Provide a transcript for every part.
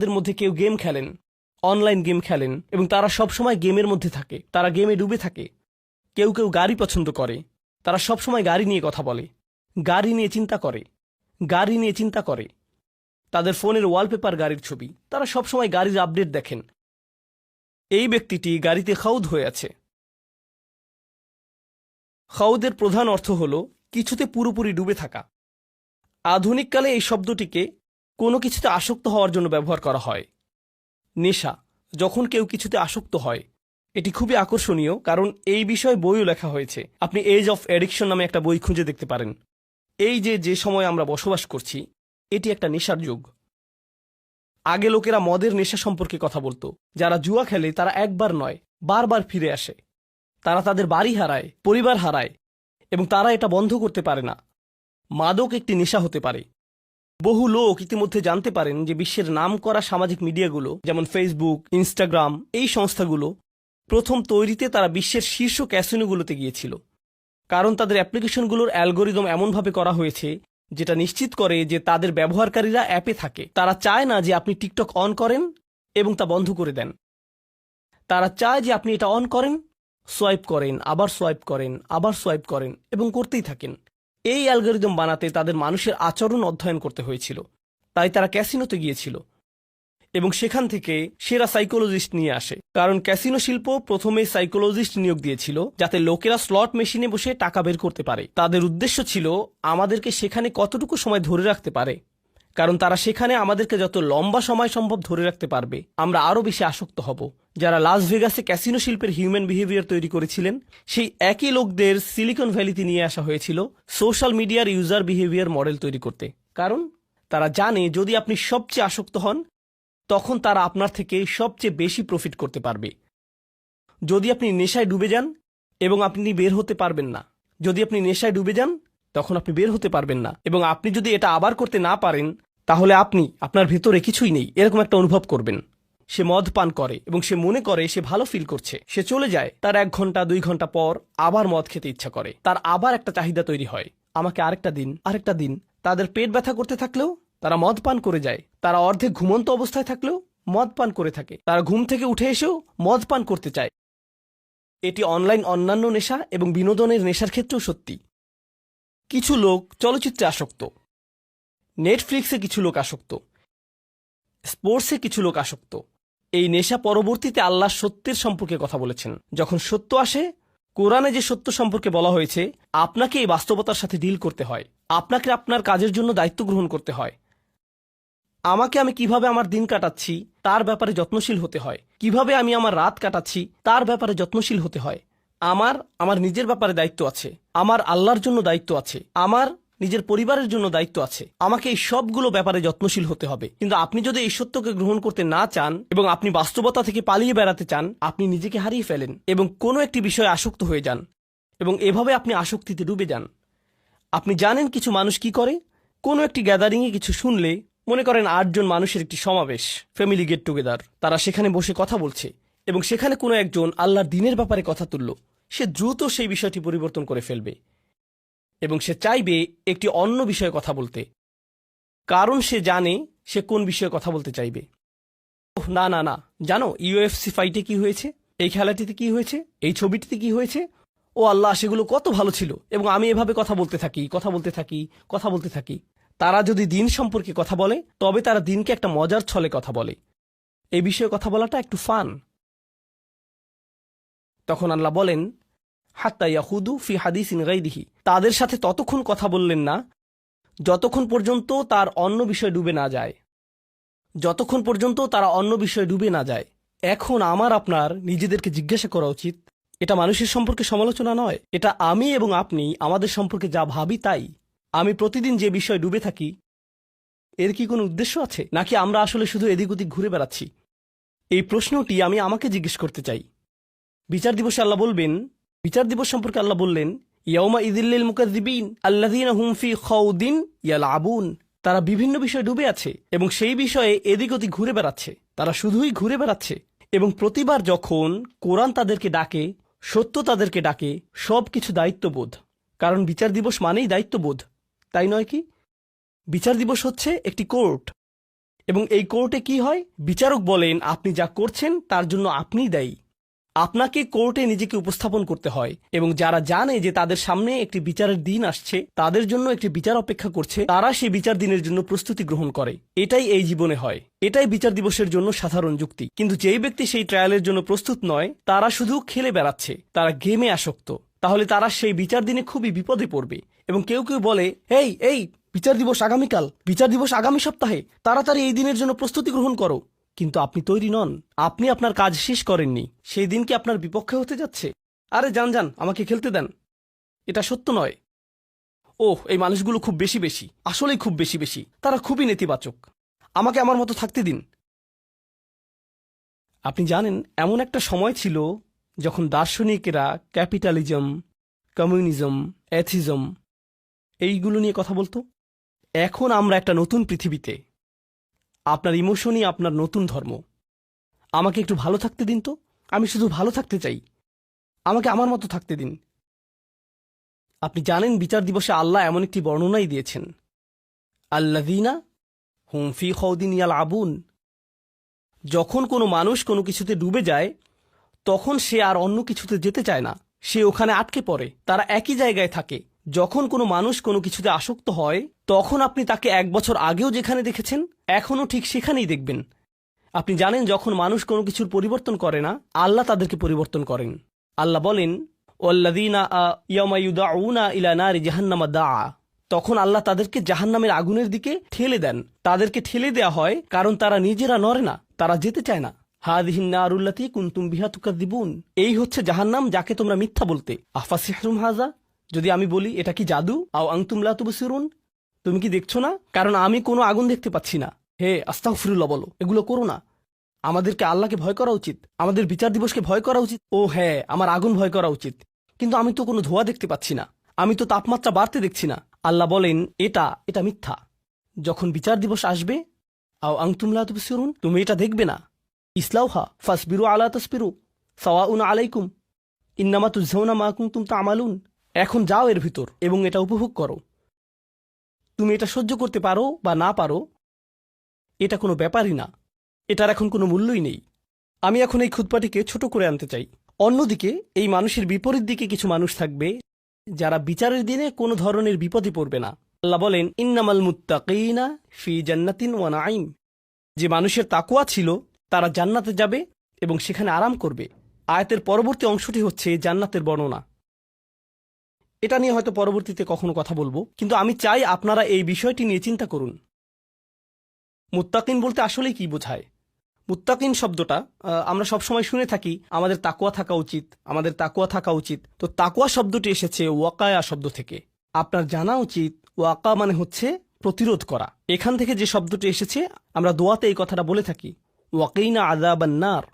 তাদের মধ্যে কেউ গেম খেলেন, অনলাইন গেম খেলেন, এবং তারা সবসময় গেমের মধ্যে থাকে, তারা গেমে ডুবে থাকে। কেউ কেউ গাড়ি পছন্দ করে, তারা সবসময় গাড়ি নিয়ে কথা বলে, গাড়ি নিয়ে চিন্তা করে, গাড়ি নিয়ে চিন্তা করে। তাদের ফোনের ওয়ালপেপার গাড়ির ছবি, তারা সবসময় গাড়ির আপডেট দেখেন। এই ব্যক্তিটি গাড়িতে খাউদ হয়ে আছে। খাউদের প্রধান অর্থ হল কিছুতে পুরোপুরি ডুবে থাকা। আধুনিককালে এই শব্দটিকে কোনো কিছুতে আসক্ত হওয়ার জন্য ব্যবহার করা হয়। নেশা, যখন কেউ কিছুতে আসক্ত হয়, এটি খুবই আকর্ষণীয়, কারণ এই বিষয়ে বইও লেখা হয়েছে। আপনি এজ অফ অ্যাডিকশন নামে একটা বই খুঁজে দেখতে পারেন। এই যে সময় আমরা বসবাস করছি, এটি একটা নেশার যুগ। আগে লোকেরা মদের নেশা সম্পর্কে কথা বলতো। যারা জুয়া খেলে তারা একবার নয়, বারবার ফিরে আসে। তারা তাদের বাড়ি হারায়, পরিবার হারায়, এবং তারা এটা বন্ধ করতে পারে না। মাদক একটি নেশা হতে পারে। বহু লোক ইতিমধ্যে জানতে পারেন যে বিশ্বের নামকরা সামাজিক মিডিয়াগুলো, যেমন ফেসবুক, ইনস্টাগ্রাম, এই সংস্থাগুলো প্রথম তৈরিতে তারা বিশ্বের শীর্ষ ক্যাসিনোগুলোতে গিয়েছিল, কারণ তাদের অ্যাপ্লিকেশনগুলোর অ্যালগোরিদম এমনভাবে করা হয়েছে যেটা নিশ্চিত করে যে তাদের ব্যবহারকারীরা অ্যাপে থাকে। তারা চায় না যে আপনি টিকটক অন করেন এবং তা বন্ধ করে দেন। তারা চায় যে আপনি এটা অন করেন, সোয়াইপ করেন, আবার সোয়াইপ করেন, আবার সোয়াইপ করেন, এবং করতেই থাকেন। এই অ্যালগোরিদম বানাতে তাদের মানুষের আচরণ অধ্যয়ন করতে হয়েছিল। তাই তারা ক্যাসিনোতে গিয়েছিল এবং সেখান থেকে সেরা সাইকোলজিস্ট নিয়ে আসে, কারণ ক্যাসিনো শিল্প প্রথমে সাইকোলজিস্ট নিয়োগ দিয়েছিল যাতে লোকেরা স্লট মেশিনে বসে টাকা বের করতে পারে। তাদের উদ্দেশ্য ছিল আমাদেরকে সেখানে কতটুকু সময় ধরে রাখতে পারে, কারণ তারা সেখানে আমাদেরকে যত লম্বা সময় সম্ভব ধরে রাখতে পারবে, আমরা আরও বেশি আসক্ত হব। যারা লাস ভেগাসে ক্যাসিনো শিল্পের হিউম্যান বিহেভিয়ার তৈরি করেছিলেন, সেই একই লোকদের সিলিকন ভ্যালিতে নিয়ে আসা হয়েছিল সোশ্যাল মিডিয়ার ইউজার বিহেভিয়ার মডেল তৈরি করতে। কারণ তারা জানে যদি আপনি সবচেয়ে আসক্ত হন, তখন তারা আপনার থেকে সবচেয়ে বেশি প্রফিট করতে পারবে। যদি আপনি নেশায় ডুবে যান এবং আপনি বের হতে পারবেন না, যদি আপনি নেশায় ডুবে যান তখন আপনি বের হতে পারবেন না, এবং আপনি যদি এটা আবার করতে না পারেন, তাহলে আপনি আপনার ভেতরে কিছুই নেই এরকম একটা অনুভব করবেন। সে মদ পান করে এবং সে মনে করে সে ভালো ফিল করছে। সে চলে যায়, তার 1 ঘন্টা 2 ঘন্টা পর আবার মদ খেতে ইচ্ছা করে, তার আবার একটা চাহিদা তৈরি হয়, আমাকে আরেকটা দিন, আরেকটা দিন। তাদের পেট ব্যথা করতে থাকলেও তারা মদ পান করে যায়। তারা অর্ধেক ঘুমন্ত অবস্থায় থাকলেও মদ পান করে থাকে। তারা ঘুম থেকে উঠে এসেও মদ পান করতে চায়। এটি অনলাইন অন্যান্য নেশা এবং বিনোদনের নেশার ক্ষেত্রেও সত্যি। কিছু লোক চলচ্চিত্রে আসক্ত, নেটফ্লিক্সে কিছু লোক আসক্ত, স্পোর্টসে কিছু লোক আসক্ত। এই নেশা পরবর্তীতে আল্লাহ সত্যের সম্পর্কে কথা বলেছেন। যখন সত্য আসে, কোরআনে যে সত্য সম্পর্কে বলা হয়েছে, আপনাকে এই বাস্তবতার সাথে ডিল করতে হয়। আপনাকে আপনার কাজের জন্য দায়িত্ব গ্রহণ করতে হয়। আমি কিভাবে আমার দিন কাটাচ্ছি তার ব্যাপারে যত্নশীল হতে হয়। কিভাবে আমি আমার রাত কাটাচ্ছি তার ব্যাপারে যত্নশীল হতে হয়। আমার নিজের ব্যাপারে দায়িত্ব আছে, আমার আল্লাহর জন্য দায়িত্ব আছে, আমার নিজের পরিবারের জন্য দায়িত্ব আছে। আমাকে এই সবগুলো ব্যাপারে যত্নশীল হতে হবে। কিন্তু আপনি যদি এই সত্যকে গ্রহণ করতে না চান এবং আপনি বাস্তবতা থেকে পালিয়ে বেড়াতে চান, আপনি নিজেকে হারিয়ে ফেলেন এবং কোনো একটি বিষয়ে আসক্ত হয়ে যান, এবং এভাবে আপনি আসক্তিতে ডুবে যান। আপনি জানেন কিছু মানুষ কি করে? কোনো একটি গ্যাদারিংয়ে কিছু শুনলে, মনে করেন 8 জন মানুষের একটি সমাবেশ, ফ্যামিলি গেট টুগেদার, তারা সেখানে বসে কথা বলছে এবং সেখানে কোনো একজন আল্লাহর দ্বীনের ব্যাপারে কথা তুলল, সে দ্রুত সেই বিষয়টি পরিবর্তন করে ফেলবে এবং সে চাইবে একটি অন্য বিষয়ে কথা বলতে, কারণ সে জানে সে কোন বিষয়ে কথা বলতে চাইবে। ওহ না না না, জানো ইউএফসি ফাইটে কি হয়েছে, এই খেলাটিতে কি হয়েছে, এই ছবিটিতে কি হয়েছে? ও আল্লাহ, সেগুলো কত ভালো ছিল, এবং আমি এভাবে কথা বলতে থাকি, কথা বলতে থাকি, কথা বলতে থাকি। তারা যদি দিন সম্পর্কে কথা বলে, তবে তারা দিনকে একটা মজার ছলে কথা বলে। এই বিষয়ে কথা বলাটা একটু ফান। তখন আল্লাহ বলেন, হাত্তা ইয়াহুদু ফি হাদিসিন গাইরিহি, তাদের সাথে ততক্ষণ কথা বললেন না যতক্ষণ পর্যন্ত তার অন্য বিষয়ে ডুবে না যায়, যতক্ষণ পর্যন্ত তারা অন্য বিষয়ে ডুবে না যায়। এখন আমার আপনার নিজেদেরকে জিজ্ঞাসা করা উচিত, এটা মানুষের সম্পর্কে সমালোচনা নয়, এটা আমি এবং আপনি আমাদের সম্পর্কে যা ভাবি তাই। আমি প্রতিদিন যে বিষয়ে ডুবে থাকি, এর কি কোনো উদ্দেশ্য আছে, নাকি আমরা আসলে শুধু এদিক ওদিক ঘুরে বেড়াচ্ছি? এই প্রশ্নটি আমি আমাকে জিজ্ঞেস করতে চাই। বিচার দিবসে আল্লাহ বলবেন, বিচার দিবস সম্পর্কে আল্লাহ বললেন, ইয়াউমা ইযিল্লিল মুকাযযিবিন আল্লাযীনা হুম ফি খাউদিন ইয়ালআবুন, তারা বিভিন্ন বিষয়ে ডুবে আছে এবং সেই বিষয়ে এদিক ওদিক ঘুরে বেড়াচ্ছে। তারা শুধুই ঘুরে বেড়াচ্ছে। এবং প্রতিবার যখন কোরআন তাদেরকে ডাকে, সত্য তাদেরকে ডাকে, সবকিছু দায়িত্ববোধ, কারণ বিচার দিবস মানেই দায়িত্ববোধ, তাই নয় কি? বিচার দিবস হচ্ছে একটি কোর্ট, এবং এই কোর্টে কি হয়, বিচারক বলেন আপনি যা করছেন তার জন্য আপনিই দায়ী। আপনাকে কোর্টে নিজেকে উপস্থাপন করতে হয়, এবং যারা জানে যে তাদের সামনে একটি বিচারের দিন আসছে, তাদের জন্য একটি বিচার অপেক্ষা করছে, তারা সেই বিচার দিনের জন্য প্রস্তুতি গ্রহণ করে। এটাই এই জীবনে হয়, এটাই বিচার দিবসের জন্য সাধারণ যুক্তি। কিন্তু যেই ব্যক্তি সেই ট্রায়ালের জন্য প্রস্তুত নয়, তারা শুধু খেলে বেড়াচ্ছে, তারা গেমে আসক্ত, তাহলে তারা সেই বিচার দিনে খুবই বিপদে পড়বে। এবং কেউ কেউ বলে, এই বিচার দিবস আগামীকাল, বিচার দিবস আগামী সপ্তাহে, তাড়াতাড়ি এই দিনের জন্য প্রস্তুতি গ্রহণ করো। কিন্তু আপনি তৈরি নন, আপনি আপনার কাজ শেষ করেননি, সেই দিন কি আপনার বিপক্ষে হতে যাচ্ছে? আরে যান, আমাকে খেলতে দেন। এটা সত্য নয়। ওহ, এই মানুষগুলো খুব বেশি, আসলেই খুব বেশি, তারা খুবই নেতিবাচক, আমাকে আমার মতো থাকতে দিন। আপনি জানেন, এমন একটা সময় ছিল যখন দার্শনিকেরা ক্যাপিটালিজম, কমিউনিজম, অ্যাথিজম এইগুলো নিয়ে কথা বলতো। এখন আমরা একটা নতুন পৃথিবীতে। আপনার ইমোশনই আপনার নতুন ধর্ম। আমাকে একটু ভালো থাকতে দিন তো, আমি শুধু ভালো থাকতে চাই, আমাকে আমার মতো থাকতে দিন। আপনি জানেন, বিচার দিবসে আল্লাহ এমন একটি বর্ণনাই দিয়েছেন, আল্লাযীনা হুম ফী খাউদিন ইয়ালআবুন। যখন কোনো মানুষ কোনো কিছুতে ডুবে যায়, তখন সে আর অন্য কিছুতে যেতে চায় না, সে ওখানে আটকে পড়ে, তারা একই জায়গায় থাকে। যখন কোনো মানুষ কোনো কিছুতে আসক্ত হয়, তখন আপনি তাকে 1 বছর আগেও যেখানে দেখেছেন, এখনও ঠিক সেখানেই দেখবেন। আপনি জানেন, যখন মানুষ কোনো কিছুর পরিবর্তন করে না, আল্লাহ তাদেরকে পরিবর্তন করেন। আল্লাহ বলেন, ওয়াল্লাযীনা ইয়াওমা ইউদআউনা ইলা নারি জাহান্নামা দাআ। তখন আল্লাহ তাদেরকে জাহান্নামের আগুনের দিকে ঠেলে দেন। তাদেরকে ঠেলে দেয়া হয় কারণ তারা নিজেরা নড়ে না, তারা যেতে চায় না। হাযিহিন নারুল্লাতী কুনতুম বিহা তুকাযযিবুন। এই হচ্ছে জাহান্নাম, যাকে তোমরা মিথ্যা বলতে। আফা সিহরুম হাযা। যদি আমি বলি এটা কি জাদু? আও আনতুম লা তুবসিরুন। তুমি কি দেখছো না? কারণ আমি কোনো আগুন দেখতে পাচ্ছি না। হে আস্তাগফিরুল্লাহ বলো, এগুলো করো না। আমাদেরকে আল্লাহকে ভয় করা উচিত, আমাদের বিচার দিবসকে ভয় করা উচিত। ও হ্যাঁ, আমার আগুন ভয় করা উচিত, কিন্তু আমি তো কোনো ধোঁয়া দেখতে পাচ্ছি না, আমি তো তাপমাত্রা বাড়তে দেখছি না। আল্লাহ বলেন এটা মিথ্যা। যখন বিচার দিবস আসবে, আও আনতুম লা তুবসিরুন, তুমি এটা দেখবে না। ইসলাউহা ফাসবিরু আলা তাসবিরু সাওয়াউন আলাইকুম ইন্নামা তুজজাউনা মা কুনতুম তা'মালুন। এখন যাও এর ভিতর এবং এটা উপভোগ করো। তুমি এটা সহ্য করতে পারো বা না পারো, এটা কোনো ব্যাপারই না, এটার এখন কোনো মূল্যই নেই। আমি এখন এই খুতবাটিকে ছোট করে আনতে চাই। অন্যদিকে এই মানুষের বিপরীত দিকে কিছু মানুষ থাকবে, যারা বিচারের দিনে কোনো ধরনের বিপদে পড়বে না। আল্লাহ বলেন, ইন্নামাল মুত্তাকিনা ফি জান্নাতিন ওয়া নাঈম। যে মানুষের তাকওয়া ছিল, তারা জান্নাতে যাবে এবং সেখানে আরাম করবে। আয়াতের পরবর্তী অংশটি হচ্ছে জান্নাতের বর্ণনা। এটা নিয়ে হয়তো পরবর্তীতে কখনো কথা বলবো, কিন্তু আমি চাই আপনারা এই বিষয়টি নিয়ে চিন্তা করুন। মুত্তাকিন বলতে আসলেই কি বোঝায়? মুত্তাকিন শব্দটা আমরা সবসময় শুনে থাকি, আমাদের তাকওয়া থাকা উচিত, আমাদের তাকওয়া থাকা উচিত। তো তাকওয়া শব্দটি এসেছে ওয়াকায়া শব্দ থেকে। আপনার জানা উচিত, ওয়াকা মানে হচ্ছে প্রতিরোধ করা। এখান থেকে যে শব্দটি এসেছে, আমরা দোয়াতে এই কথাটা বলে থাকি, ওয়াকিনা আযাবান নার।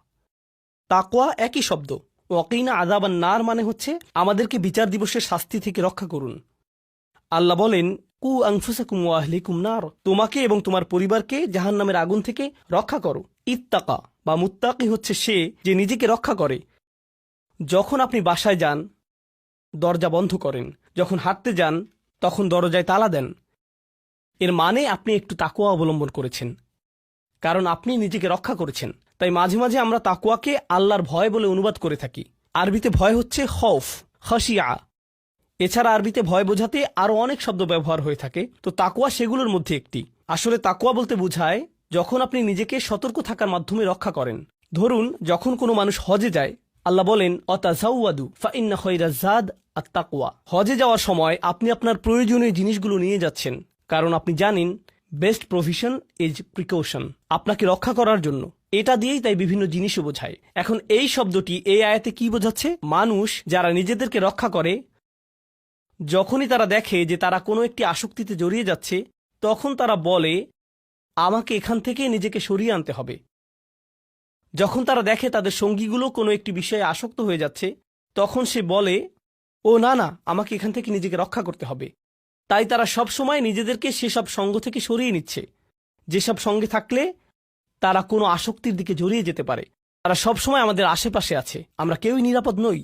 তাকওয়া একই শব্দ। ওয়াকিনা আযাবান নার মানে হচ্ছে আমাদেরকে বিচার দিবসের শাস্তি থেকে রক্ষা করুন। আল্লাহ বলেন, কু আনফুসাকুম ওয়া আহলিকুম নার। তোমাকে এবং তোমার পরিবারকে জাহান্নামের আগুন থেকে রক্ষা করো। ইত্তাকা বা মুত্তাকি হচ্ছে সে যে নিজেকে রক্ষা করে। যখন আপনি বাসায় যান, দরজা বন্ধ করেন, যখন হাঁটতে যান, তখন দরজায় তালা দেন, এর মানে আপনি একটু তাকওয়া অবলম্বন করেছেন, কারণ আপনি নিজেকে রক্ষা করেছেন। তাই মাঝে মাঝে আমরা তাকওয়াকে আল্লাহর ভয় বলে অনুবাদ করে থাকি। আরবিতে ভয় হচ্ছে খৌফ, খাশিয়া। এছাড়া আরবিতে ভয় বোঝাতে আরও অনেক শব্দ ব্যবহার হয়ে থাকে, তো তাকওয়া সেগুলোর মধ্যে একটি। আসলে তাকওয়া বলতে বোঝায় যখন আপনি নিজেকে সতর্ক থাকার মাধ্যমে রক্ষা করেন। ধরুন, যখন কোনো মানুষ হজে যায়, আল্লাহ বলেন, অতাজাওয়াদু ফাইন্না খায়রাজ যাদ আত-তাকওয়া। হজে যাওয়ার সময় আপনি আপনার প্রয়োজনীয় জিনিসগুলো নিয়ে যাচ্ছেন, কারণ আপনি জানেন বেস্ট প্রভিশন ইজ প্রিকশন, আপনাকে রক্ষা করার জন্য। এটা দিয়েই তাই বিভিন্ন জিনিসও বোঝায়। এখন এই শব্দটি এই আয়াতে কি বোঝাচ্ছে? মানুষ যারা নিজেদেরকে রক্ষা করে, যখনই তারা দেখে যে তারা কোনো একটি আসক্তিতে জড়িয়ে যাচ্ছে, তখন তারা বলে, আমাকে এখান থেকে নিজেকে সরিয়ে আনতে হবে। যখন তারা দেখে তাদের সঙ্গীগুলো কোনো একটি বিষয়ে আসক্ত হয়ে যাচ্ছে, তখন সে বলে, ও না, আমাকে এখান থেকে নিজেকে রক্ষা করতে হবে। তাই তারা সবসময় নিজেদেরকে সেসব সঙ্গ থেকে সরিয়ে নিচ্ছে, যেসব সঙ্গে থাকলে তারা কোনো আসক্তির দিকে জড়িয়ে যেতে পারে। তারা সবসময় আমাদের আশেপাশে আছে, আমরা কেউই নিরাপদ নই।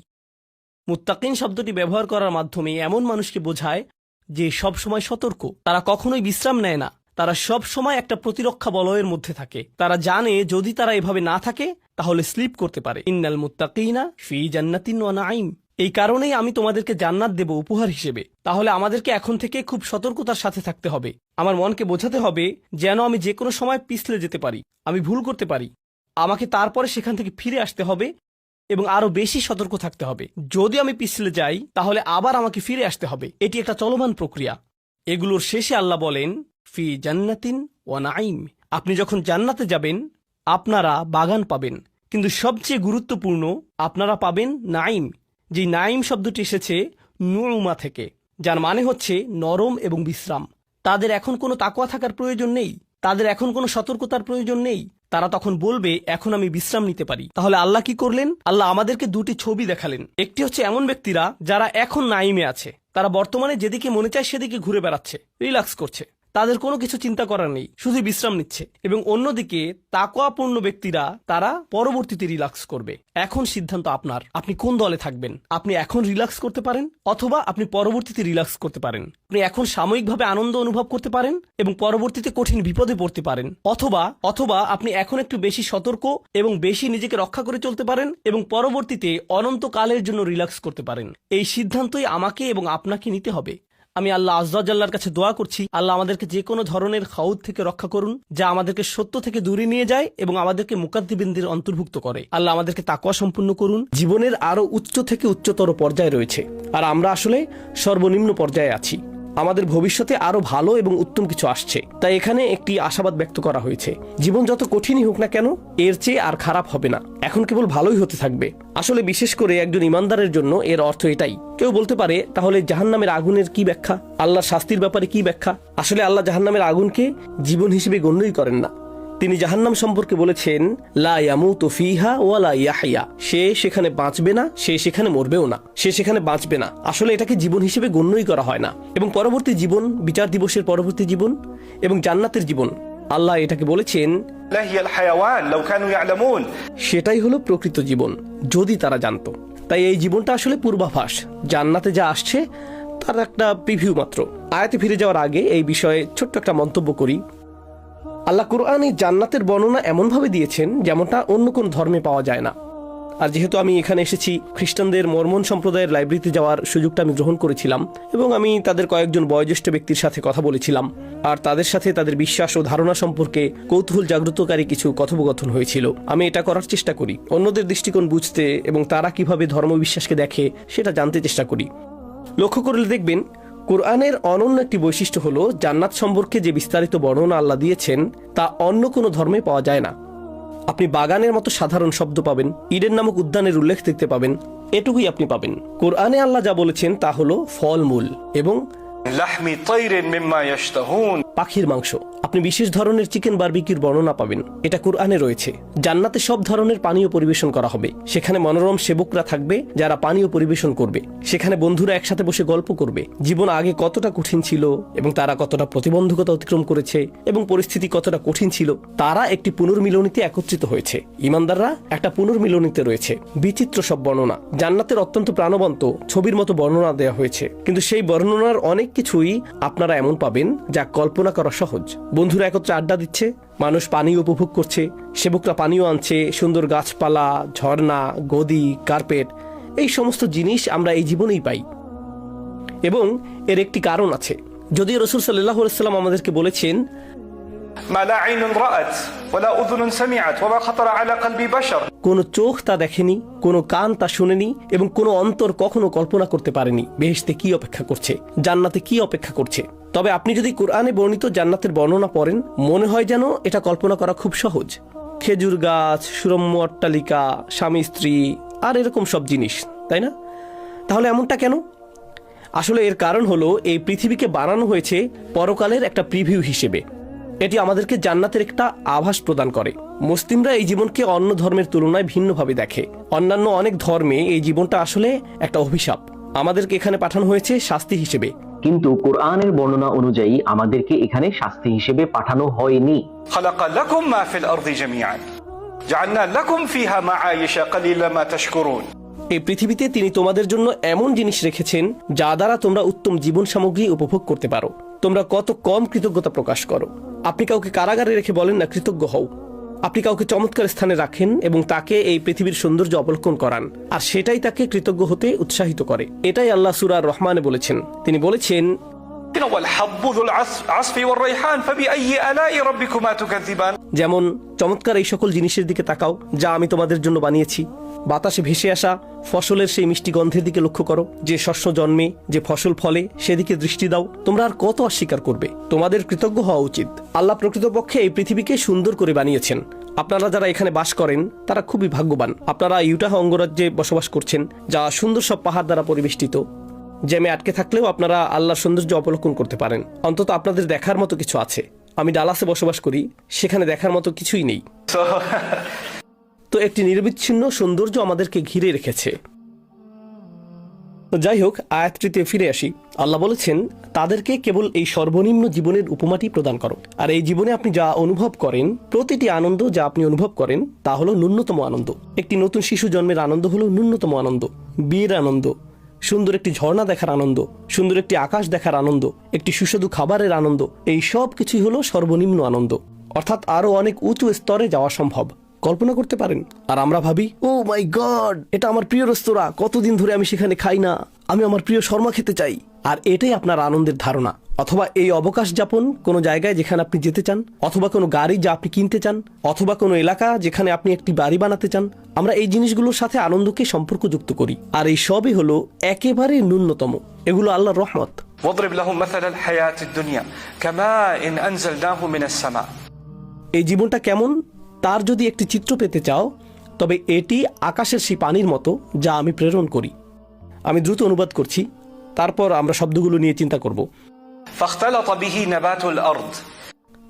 মুত্তাকিন শব্দটি ব্যবহার করার মাধ্যমে এমন মানুষকে বোঝায় যে সবসময় সতর্ক, তারা কখনোই বিশ্রাম নেয় না, তারা সব সময় একটা প্রতিরক্ষা বলয়ের মধ্যে থাকে। তারা জানে যদি তারা এভাবে না থাকে তাহলে স্লিপ করতে পারে। ইন্নাল মুত্তাকিনা ফি জান্নাতিন ওয়া নাঈম। এই কারণেই আমি তোমাদেরকে জান্নাত দেব উপহার হিসেবে। তাহলে আমাদেরকে এখন থেকে খুব সতর্কতার সাথে থাকতে হবে। আমার মনকে বোঝাতে হবে যেন আমি যে কোনো সময় পিছলে যেতে পারি, আমি ভুল করতে পারি। আমাকে তারপরে সেখান থেকে ফিরে আসতে হবে এবং আরো বেশি সতর্ক থাকতে হবে। যদি আমি পিছলে যাই তাহলে আবার আমাকে ফিরে আসতে হবে। এটি একটা চলমান প্রক্রিয়া। এগুলোর শেষে আল্লাহ বলেন ফি জান্নাতিন ওয়া নাঈম। আপনি যখন জান্নাতে যাবেন আপনারা বাগান পাবেন, কিন্তু সবচেয়ে গুরুত্বপূর্ণ আপনারা পাবেন নাঈম। যে নাঈম শব্দটি এসেছে নুউমা থেকে, যার মানে হচ্ছে নরম এবং বিশ্রাম। তাদের এখন কোনো তাকওয়া থাকার প্রয়োজন নেই, তাদের এখন কোনো সতর্কতার প্রয়োজন নেই। তারা তখন বলবে এখন আমি বিশ্রাম নিতে পারি। তাহলে আল্লাহ কি করলেন? আল্লাহ আমাদেরকে দুটি ছবি দেখালেন। একটি হচ্ছে এমন ব্যক্তিরা যারা এখন নাইমে আছে, তারা বর্তমানে যেদিকে মনে চায় সেদিকে ঘুরে বেড়াচ্ছে, রিল্যাক্স করছে, তাদের কোনো কিছু চিন্তা করার নেই, শুধু বিশ্রাম নিচ্ছে। এবং অন্যদিকে তাকওয়াপূর্ণ ব্যক্তিরা তারা পরবর্তীতে রিল্যাক্স করবে। এখন সিদ্ধান্ত আপনার, আপনি কোন দলে থাকবেন। আপনি এখন রিল্যাক্স করতে পারেন অথবা আপনি পরবর্তীতে রিল্যাক্স করতে পারেন। আপনি এখন সাময়িকভাবে আনন্দ অনুভব করতে পারেন এবং পরবর্তীতে কঠিন বিপদে পড়তে পারেন, অথবা আপনি এখন একটু বেশি সতর্ক এবং বেশি নিজেকে রক্ষা করে চলতে পারেন এবং পরবর্তীতে অনন্তকালের জন্য রিল্যাক্স করতে পারেন। এই সিদ্ধান্তই আমাকে এবং আপনাকে নিতে হবে। আমি আল্লাহ আযজা ওয়া জাল্লার কাছে দোয়া করছি, আল্লাহ আমাদেরকে যে কোনো ধরনের খাউদ থেকে রক্ষা করুন, যা আমাদেরকে সত্য থেকে দূরে নিয়ে যায় এবং আমাদেরকে মুকাদ্দিবিনদের অন্তর্ভুক্ত করে। আল্লাহ আমাদেরকে তাকওয়া সম্পূর্ণ করুন। জীবনের আরো উচ্চ থেকে উচ্চতর পর্যায়ে রয়েছে, আর আমরা আসলে সর্বনিম্ন পর্যায়ে আছি। আমাদের ভবিষ্যতে আরো ভালো এবং উত্তম কিছু আসছে। তাই এখানে একটি আশাবাদ ব্যক্ত করা হয়েছে, জীবন যত কঠিনই হোক না কেন এর চেয়ে আর খারাপ হবে না, এখন কেবল ভালোই হতে থাকবে। আসলে বিশেষ করে একজন ইমানদারের জন্য এর অর্থ এটাই। কেউ বলতে পারে তাহলে জাহান্নামের আগুনের কি ব্যাখ্যা, আল্লাহর শাস্তির ব্যাপারে কি ব্যাখ্যা? আসলে আল্লাহ জাহান্নামের আগুনকে জীবন হিসেবে গণ্যই করেন না। তিনি জাহান্নাম সম্পর্কে বলেছেন লা ইয়ামুতু ফিহা ওয়া লা ইয়াহইয়া। সে সেখানে বাঁচবে না, সে সেখানে মরবেও না, সে সেখানে বাঁচবে না। আসলে এটাকে জীবন হিসেবে গণ্যই করা হয় না। এবং পরবর্তী জীবন, বিচার দিবসের পরবর্তী জীবন এবং জান্নাতের জীবন, আল্লাহ এটাকে বলেছেন সেটাই হলো প্রকৃত জীবন, যদি তারা জানতো। তাই এই জীবনটা আসলে পূর্বাভাস। জান্নাতে যা আসছে তার একটা প্রিভিউ মাত্র। আয়াতে ফিরে যাওয়ার আগে এই বিষয়ে ছোট্ট একটা মন্তব্য করি। আল্লাহ কুরআনে জান্নাতের বর্ণনা এমনভাবে দিয়েছেন যেমনটা অন্য কোন ধর্মে পাওয়া যায় না। আর যেহেতু আমি এখানে এসেছি, খ্রিস্টানদের মর্মন সম্প্রদায়ের লাইব্রেরিতে যাওয়ার সুযোগটা আমি গ্রহণ করেছিলাম এবং আমি তাদের কয়েকজন বয়োজ্যেষ্ঠ ব্যক্তির সাথে কথা বলেছিলাম, আর তাদের সাথে তাদের বিশ্বাস ও ধারণা সম্পর্কে কৌতূহল জাগ্রতকারী কিছু কথোপকথন হয়েছিল। আমি এটা করার চেষ্টা করি, অন্যদের দৃষ্টিকোণ বুঝতে এবং তারা কিভাবে ধর্মবিশ্বাসকে দেখে সেটা জানতে চেষ্টা করি। লক্ষ্য করলে দেখবেন কুরআনের অনন্য একটি বৈশিষ্ট্য হলো জান্নাত সম্পর্কে যে বিস্তারিত বর্ণনা আল্লাহ দিয়েছেন তা অন্য কোনো ধর্মে পাওয়া যায় না। আপনি বাগানের মতো সাধারণ শব্দ পাবেন, ইডেন নামক উদ্যানের উল্লেখ দেখতে পাবেন, এটুকুই আপনি পাবেন। কুরআনে আল্লাহ যা বলেছেন তা হলো ফলমূল এবং পাখির মাংস। আপনি বিশেষ ধরনের চিকেন বারবিকিউর বর্ণনা পাবেন, এটা কুরআনে রয়েছে। জান্নাতে সব ধরনের পানীয় পরিবেশন করা হবে। সেখানে মনোরম সেবকরা থাকবে যারা পানীয় পরিবেশন করবে। সেখানে বন্ধুরা একসাথে বসে গল্প করবে, জীবন আগে কতটা কঠিন ছিল এবং তারা কতটা প্রতিবন্ধকতা অতিক্রম করেছে এবং পরিস্থিতি কতটা কঠিন ছিল, তারা একটি পুনর্মিলনীতে একত্রিত হয়েছে। ইমানদাররা একটা পুনর্মিলনীতে রয়েছে। বিচিত্র সব বর্ণনা, জান্নাতের অত্যন্ত প্রাণবন্ত ছবির মতো বর্ণনা দেওয়া হয়েছে, কিন্তু সেই বর্ণনার অনেক কিছুই আপনারা এমন পাবেন যা কল্পনা করা সহজ। বন্ধুরা একত্রে আড্ডা দিচ্ছে, মানুষ পানি উপভোগ করছে, সেবকরা পানীয় আনছে, সুন্দর গাছপালা, ঝর্ণা, গদি, কার্পেট, এই সমস্ত জিনিস আমরা এই জীবনেই পাই। এবং এর একটি কারণ আছে। যদিও রাসূল সাল্লাল্লাহু আলাইহি ওয়াসাল্লাম আমাদেরকে বলেছেন কোন চোখ তা দেখেনি, কোন কান তা শুনেনি এবং কোন অন্তর কখনো কল্পনা করতে পারেনি বেহেশতে কি অপেক্ষা করছে, জান্নাতে কি অপেক্ষা করছে। তবে আপনি যদি কুরআনে বর্ণিত জান্নাতের বর্ণনা পড়েন, মনে হয় যেন এটা কল্পনা করা খুব সহজ। খেজুর গাছ, সুরম্য অট্টালিকা, স্বামী স্ত্রী আর এরকম সব জিনিস, তাই না? তাহলে এমনটা কেন? আসলে এর কারণ হলো এই পৃথিবীকে বানানো হয়েছে পরকালের একটা প্রিভিউ হিসেবে। এটি আমাদেরকে জান্নাতের একটা আভাস প্রদান করে। মুসলিমরা এই জীবনকে অন্য ধর্মের তুলনায় ভিন্নভাবে দেখে। অন্যান্য অনেক ধর্মে এই জীবনটা আসলে একটা অভিশাপ, আমাদেরকে এখানে পাঠানো হয়েছে শাস্তি হিসেবে। কিন্তু কোরআনের বর্ণনা অনুযায়ী আমাদেরকে এখানে শাস্তি হিসেবে পাঠানো হয়নি। খালাকা লাকুম মা ফিল আরদি জামিআন জাআলনা লাকুম ফিহা মাআইশা কালিলা মা তাশকুরুন। এই পৃথিবীতে তিনি তোমাদের জন্য এমন জিনিস রেখেছেন যা দ্বারা তোমরা উত্তম জীবন সামগ্রী উপভোগ করতে পারো। তোমরা কত কম কৃতজ্ঞতা প্রকাশ করো। আপনি কাউকে কারাগারে রেখে বলেন না কৃতজ্ঞ হও। আপনি কাউকে চমৎকার স্থানে রাখেন এবং তাকে এই পৃথিবীর সৌন্দর্য অবলোকন করান, আর সেটাই তাকে কৃতজ্ঞ হতে উৎসাহিত করে। এটাই আল্লাহ সূরা রহমানে বলেছেন। তিনি বলেছেন, والحب ذو العصف والريحان فبأي آلاء ربكما تكذبان। যেমন চমৎকার এই সকল জিনিসের দিকে তাকাও যা আমি তোমাদের জন্য বানিয়েছি। বাতাসে ভেসে আসা ফসলের সেই মিষ্টি গন্ধের দিকে লক্ষ্য করো। যে শস্য জন্মে, যে ফসল ফলে, সেদিকে দৃষ্টি দাও। তোমরা আর কত অস্বীকার করবে? তোমাদের কৃতজ্ঞ হওয়া উচিত। আল্লাহ প্রকৃতপক্ষে এই পৃথিবীকে সুন্দর করে বানিয়েছেন। আপনারা যারা এখানে বাস করেন তারা খুবই ভাগ্যবান। আপনারা ইউটাহ অঙ্গরাজ্যে বসবাস করছেন, যা সুন্দর সব পাহাড় দ্বারা পরিবেষ্টিত। জ্যামে আটকে থাকলেও আপনারা আল্লাহর সৌন্দর্য অবলোকন করতে পারেন। অন্তত আপনাদের দেখার মতো কিছু আছে। আমি ডালাসে বসবাস করি, সেখানে দেখার মতো কিছুই নেই। তো একটি নিরবিচ্ছিন্ন সৌন্দর্য আমাদেরকে ঘিরে রেখেছে। যাই হোক, আয়াতটিতে ফিরে আসি। আল্লাহ বলেছেন, তাদেরকে কেবল এই সর্বনিম্ন জীবনের উপমাটি প্রদান করো। আর এই জীবনে আপনি যা অনুভব করেন, প্রতিটি আনন্দ যা আপনি অনুভব করেন তা হলো ন্যূনতম আনন্দ। একটি নতুন শিশু জন্মের আনন্দ হলো ন্যূনতম আনন্দ। বিয়ের আনন্দ, সুন্দর একটি ঝর্ণা দেখার আনন্দ, সুন্দর একটি আকাশ দেখার আনন্দ, একটি সুস্বাদু খাবারের আনন্দ, এই সব কিছুই হলো সর্বনিম্ন আনন্দ। অর্থাৎ আরো অনেক উঁচু স্তরে যাওয়া সম্ভব। কল্পনা করতে পারেন? আর আমরা ভাবি, ও মাই গড, এটা আমার প্রিয় রেস্তোরাঁ, কতদিন ধরে আমি সেখানে খাই না, আমি আমার প্রিয় শর্মা খেতে চাই। আর এটাই আপনার আনন্দের ধারণা। অথবা এই অবকাশ যাপন কোনো জায়গায় যেখানে আপনি যেতে চান, অথবা কোনো গাড়ি যা আপনি কিনতে চান, অথবা কোনো এলাকা যেখানে আপনি একটি বাড়ি বানাতে চান। আমরা এই জিনিসগুলোর সাথে আনন্দকে সম্পর্কযুক্ত করি, আর এই সবই হলো একেবারে ন্যূনতম। এগুলো আল্লাহর রহমত। واضرب لهم مثل الحياة الدنيا كماء أنزلناه من السماء। এই জীবনটা কেমন তার যদি একটি চিত্র পেতে চাও, তবে এটি আকাশের সেই পানির মতো যা আমি প্রেরণ করি। আমি দ্রুত অনুবাদ করছি, তারপর আমরা শব্দগুলো নিয়ে চিন্তা করব। فاختلط به نبات الأرض।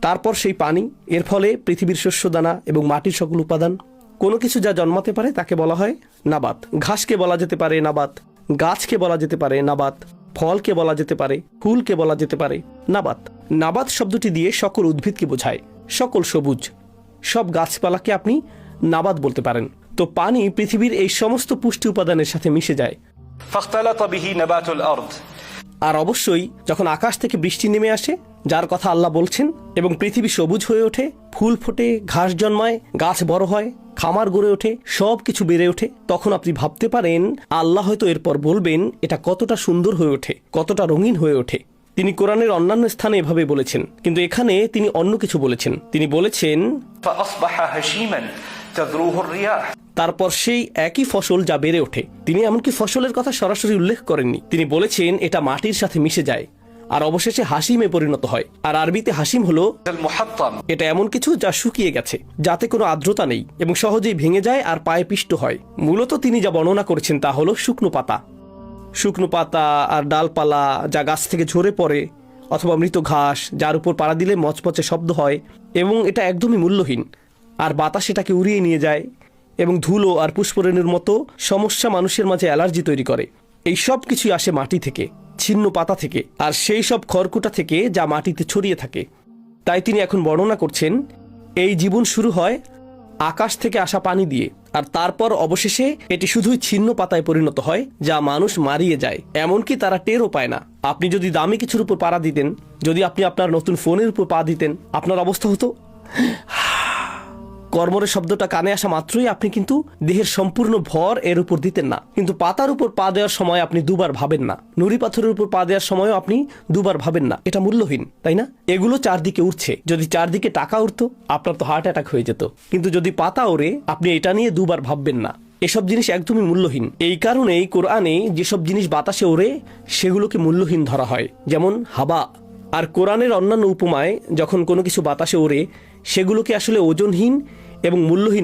তারপর সেই পানি, এর ফলে পৃথিবীর শস্যদানা এবং মাটির সকল উপাদান, কোনো কিছু যা জন্মাতে পারে তাকে বলা হয় নাবাত। ঘাসকে বলা যেতে পারে নাবাত, গাছকে বলা যেতে পারে নাবাত, ফলকে বলা যেতে পারে, ফুলকে বলা যেতে পারে নাবাত। নাবাত শব্দটি দিয়ে সকল উদ্ভিদকে বোঝায়, সকল সবুজ, সব গাছপালাকে আপনি নাবাত বলতে পারেন। তো পানি পৃথিবীর এই সমস্ত পুষ্টি উপাদানের সাথে মিশে যায়। فاختلط به نبات الأرض। আর অবশ্যই যখন আকাশ থেকে বৃষ্টি নেমে আসে, যার কথা আল্লাহ বলছেন, এবং পৃথিবী সবুজ হয়ে ওঠে, ফুল ফোটে, ঘাস জন্মায়, গাছ বড় হয়, খামার গড়ে ওঠে, সব কিছু বেড়ে ওঠে, তখন আপনি ভাবতে পারেন আল্লাহ হয়তো এরপর বলবেন এটা কতটা সুন্দর হয়ে ওঠে, কতটা রঙিন হয়ে ওঠে। তিনি কোরআনের অন্যান্য স্থানে এভাবে বলেছেন, কিন্তু এখানে তিনি অন্য কিছু বলেছেন। তিনি বলেছেন, فأصبح هشيما تذروه الرياح। তারপর সেই একই ফসল যা বেড়ে ওঠে। তিনি এমনকি ফসলের কথা সরাসরি উল্লেখ করেননি, তিনি বলেছেন এটা মাটির সাথে মিশে যায় আর অবশেষে হাসিমে পরিণত হয়। আর আরবিতে হাসিম হলো المحطم। এটা এমন কিছু যা শুকিয়ে গেছে, যাতে কোনো আর্দ্রতা নেই এবং সহজেই ভেঙে যায় আর পায়ে পিষ্ট হয়। মূলত তিনি যা বর্ণনা করেছেন তা হলো শুকনো পাতা। শুকনো পাতা আর ডালপালা যা গাছ থেকে ঝরে পড়ে, অথবা মৃত ঘাস যার উপর পাড়া দিলে মচমচে শব্দ হয়, এবং এটা একদমই মূল্যহীন। আর বাতাস এটাকে উড়িয়ে নিয়ে যায়, এবং ধুলো আর পুষ্পরেণুর মতো সমস্যা মানুষের মাঝে অ্যালার্জি তৈরি করে। এই সব কিছুই আসে মাটি থেকে, ছিন্ন পাতা থেকে, আর সেই সব খড়কুটা থেকে যা মাটিতে ছড়িয়ে থাকে। তাই তিনি এখন বর্ণনা করছেন, এই জীবন শুরু হয় আকাশ থেকে আসা পানি দিয়ে, আর তারপর অবশেষে এটি শুধুই ছিন্ন পাতায় পরিণত হয়, যা মানুষ মারিয়ে যায়, এমনকি তারা টেরও পায় না। আপনি যদি দামি কিছুর উপর পাড়া দিতেন, যদি আপনি আপনার নতুন ফোনের উপর পা দিতেন, আপনার অবস্থা হতো কর্মরের শব্দটা কানে আসা মাত্রই আপনি কিন্তু দেহের সম্পূর্ণ ভর এর উপর দিতেন না। কিন্তু পাতার উপর পা দেওয়ার সময় আপনি দুবার ভাবেন না, নুড়ি পাথরের উপর পা দেওয়ার সময়ও আপনি দুবার ভাবেন না। এটা মূল্যহীন, তাই না? এগুলো চারদিকে উঠছে। যদি চারদিকে টাকা উঠতো, আপনার তো হার্ট অ্যাটাক হয়ে যেত। কিন্তু যদি পাতা ওড়ে, আপনি এটা নিয়ে দুবার ভাববেন না। এসব জিনিস একদমই মূল্যহীন। এই কারণেই কোরআনে যেসব জিনিস বাতাসে ওড়ে সেগুলোকে মূল্যহীন ধরা হয়, যেমন হাবা। আর কোরআনের অন্যান্য উপমায় যখন কোনো কিছু বাতাসে ওড়ে, সেগুলোকে আসলে ওজনহীন এবং মূল্যহীন